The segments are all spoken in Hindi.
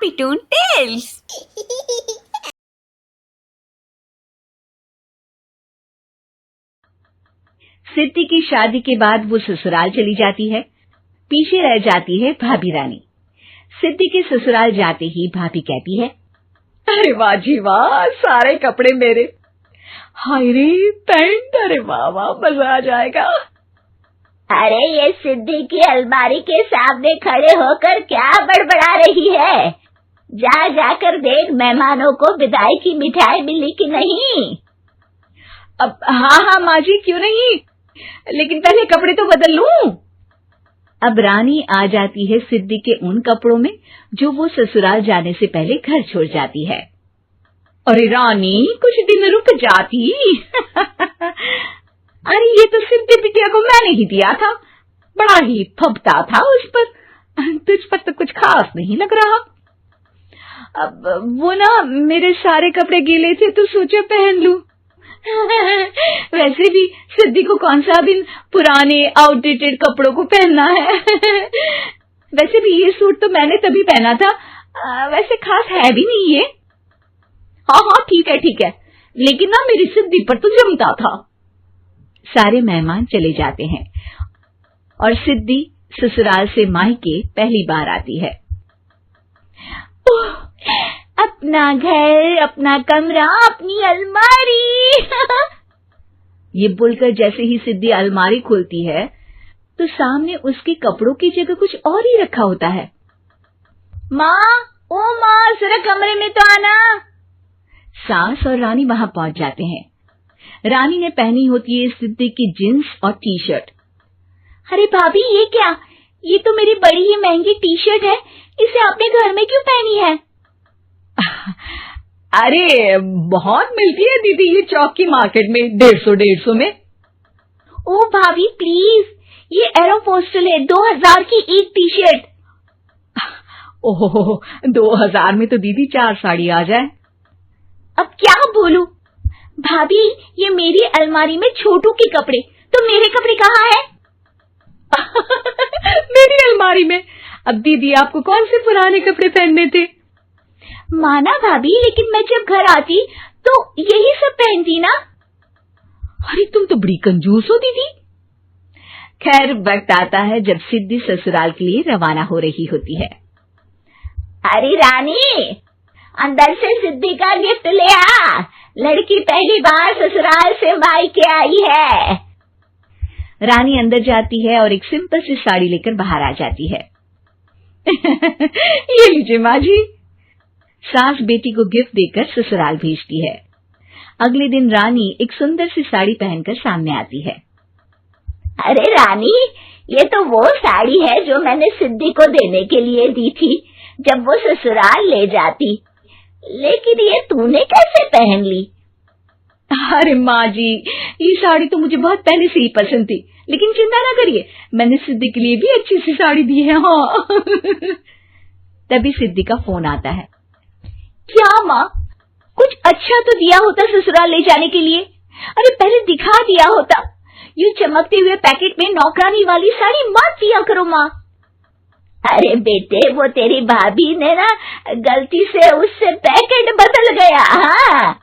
Happy Toon Tales। सिद्धि की शादी के बाद वो ससुराल चली जाती है। पीछे रह जाती है भाभी रानी। सिद्धि के ससुराल जाते ही भाभी कहती है, अरे वाह जी वाह, सारे कपड़े मेरे। हाय रे पैंट, अरे वाह वाह, मजा आ जाएगा। अरे ये सिद्धि की अलमारी के सामने खड़े होकर क्या बड़बड़ा रही है? जाकर देख मेहमानों को विदाई की मिठाई मिली कि नहीं। अब हाँ माँ जी, क्यों नहीं, लेकिन पहले कपड़े तो बदल लूं। अब रानी आ जाती है सिद्धि के उन कपड़ों में जो वो ससुराल जाने से पहले घर छोड़ जाती है। अरे रानी, कुछ दिन रुक जाती। अरे ये तो सिद्धि बिटिया को मैंने ही दिया था, बड़ा ही फबता था उस पर, तुझ पर तो कुछ खास नहीं लग रहा। अब वो ना मेरे सारे कपड़े गीले थे तो सोचा पहन लूं। वैसे भी सिद्धि को कौन सा दिन पुराने आउटडेटेड कपड़ों को पहनना है। वैसे भी ये सूट तो मैंने तभी पहना था, वैसे खास है भी नहीं ये। हाँ ठीक है, लेकिन ना मेरी सिद्धि पर तो जमता था। सारे मेहमान चले जाते हैं और सिद्धि ससुराल से मायके पहली बार आती है। अपना घर, अपना कमरा, अपनी अलमारी। ये बोलकर जैसे ही सिद्धि अलमारी खोलती है तो सामने उसके कपड़ों की जगह कुछ और ही रखा होता है। माँ, जरा कमरे में तो आना। सास और रानी वहां पहुंच जाते हैं। रानी ने पहनी होती है सिद्धि की जींस और टी शर्ट। अरे भाभी, ये क्या? ये तो मेरी बड़ी ही महंगी टी शर्ट है, इसे आपने घर में क्यों पहनी है? अरे बहुत मिलती है दीदी ये चौक की मार्केट में, 150 में। ओ भाभी प्लीज, ये एरोपोस्टल है, 2000 की एक टी शर्ट। ओहो, 2000 में तो दीदी 4 साड़ी आ जाए। अब क्या बोलूं भाभी, ये मेरी अलमारी में छोटू के कपड़े, तो मेरे कपड़े कहाँ है? मेरी अलमारी में। अब दीदी आपको कौन से पुराने कपड़े पहनने थे? माना भाभी, लेकिन मैं जब घर आती तो यही सब पहनती ना। अरे तुम तो बड़ी कंजूस हो दीदी। खैर, वक्त आता है जब सिद्धि ससुराल के लिए रवाना हो रही होती है। अरे रानी, अंदर से सिद्धि का गिफ्ट ले आ, लड़की पहली बार ससुराल से मायके आई है। रानी अंदर जाती है और एक सिंपल सी साड़ी लेकर बाहर आ जाती है। ये लीजिए माँ जी। सास बेटी को गिफ्ट देकर ससुराल भेजती है। अगले दिन रानी एक सुंदर सी साड़ी पहनकर सामने आती है। अरे रानी, ये तो वो साड़ी है जो मैंने सिद्धि को देने के लिए दी थी जब वो ससुराल ले जाती, लेकिन ये तूने कैसे पहन ली? अरे माँ जी, ये साड़ी तो मुझे बहुत पहले से ही पसंद थी, लेकिन चिंता ना करिए, मैंने सिद्धि के लिए भी अच्छी सी साड़ी दी है। हाँ। तभी सिद्धि का फोन आता है। क्या माँ, कुछ अच्छा तो दिया होता ससुराल ले जाने के लिए। अरे पहले दिखा दिया होता। यूं चमकते हुए पैकेट में नौकरानी वाली साड़ी मत दिया करो माँ। अरे बेटे, वो तेरी भाभी ने ना गलती से उससे पैकेट बदल गया। हाँ,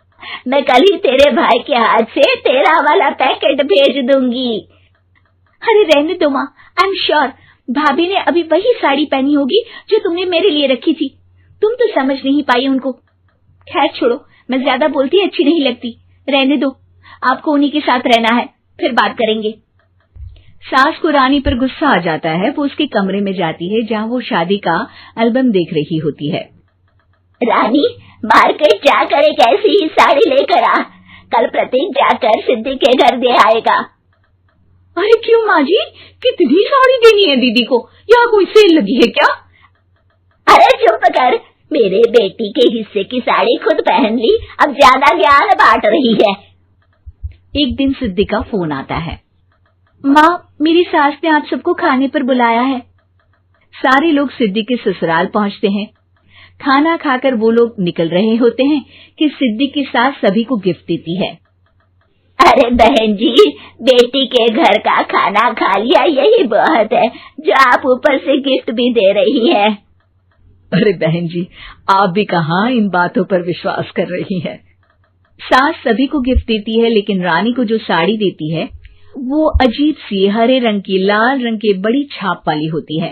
मैं कल ही तेरे भाई के हाथ से तेरा वाला पैकेट भेज दूंगी। अरे रहने दो माँ, आई एम श्योर भाभी ने अभी वही साड़ी पहनी होगी जो तुमने मेरे लिए रखी थी। तुम तो समझ नहीं पाई उनको। खैर छोड़ो, मैं ज्यादा बोलती अच्छी नहीं लगती, रहने दो, आपको उन्हीं के साथ रहना है, फिर बात करेंगे। सास को रानी पर गुस्सा आ जाता है। वो उसके कमरे में जाती है जहाँ वो शादी का एल्बम देख रही होती है। रानी, मार्केट जाकर एक ऐसी ही साड़ी लेकर आ, कल प्रतीक जाकर सिद्धि के घर दे आएगा। अरे क्यों माँ जी, कितनी साड़ी देनी है दीदी को? यहाँ कोई सेल लगी है क्या? अरे चुप कर, मेरे बेटी के हिस्से की साड़ी खुद पहन ली, अब ज्यादा ज्ञान बांट रही है। एक दिन सिद्धि का फोन आता है। माँ, मेरी सास ने आप सबको खाने पर बुलाया है। सारे लोग सिद्धि के ससुराल पहुँचते हैं। खाना खाकर वो लोग निकल रहे होते हैं कि सिद्धि की सास सभी को गिफ्ट देती है। अरे बहन जी, बेटी के घर का खाना खा लिया, यही बहुत है जो आप ऊपर से गिफ्ट भी दे रही है। अरे बहन जी, आप भी कहाँ इन बातों पर विश्वास कर रही हैं। सास सभी को गिफ्ट देती है, लेकिन रानी को जो साड़ी देती है वो अजीब सी हरे रंग की लाल रंग की बड़ी छाप वाली होती है।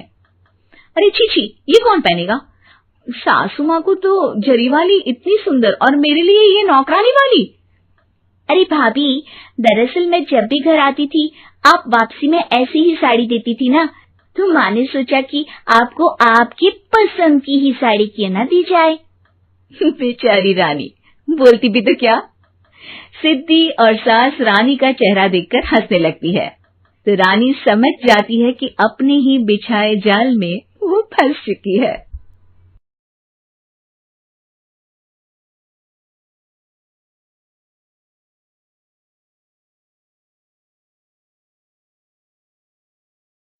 अरे छी, ये कौन पहनेगा? सासू माँ को तो जरी वाली इतनी सुंदर, और मेरे लिए ये नौकरानी वाली। अरे भाभी, दरअसल मैं जब भी घर आती थी आप वापसी में ऐसी ही साड़ी देती थी ना, तो माँ ने सोचा कि आपको आपकी पसंद की ही साड़ी क्यों ना दी जाए। बेचारी रानी, बोलती भी तो क्या। सिद्धि और सास रानी का चेहरा देखकर हंसने लगती है, तो रानी समझ जाती है कि अपने ही बिछाए जाल में वो फंस चुकी है।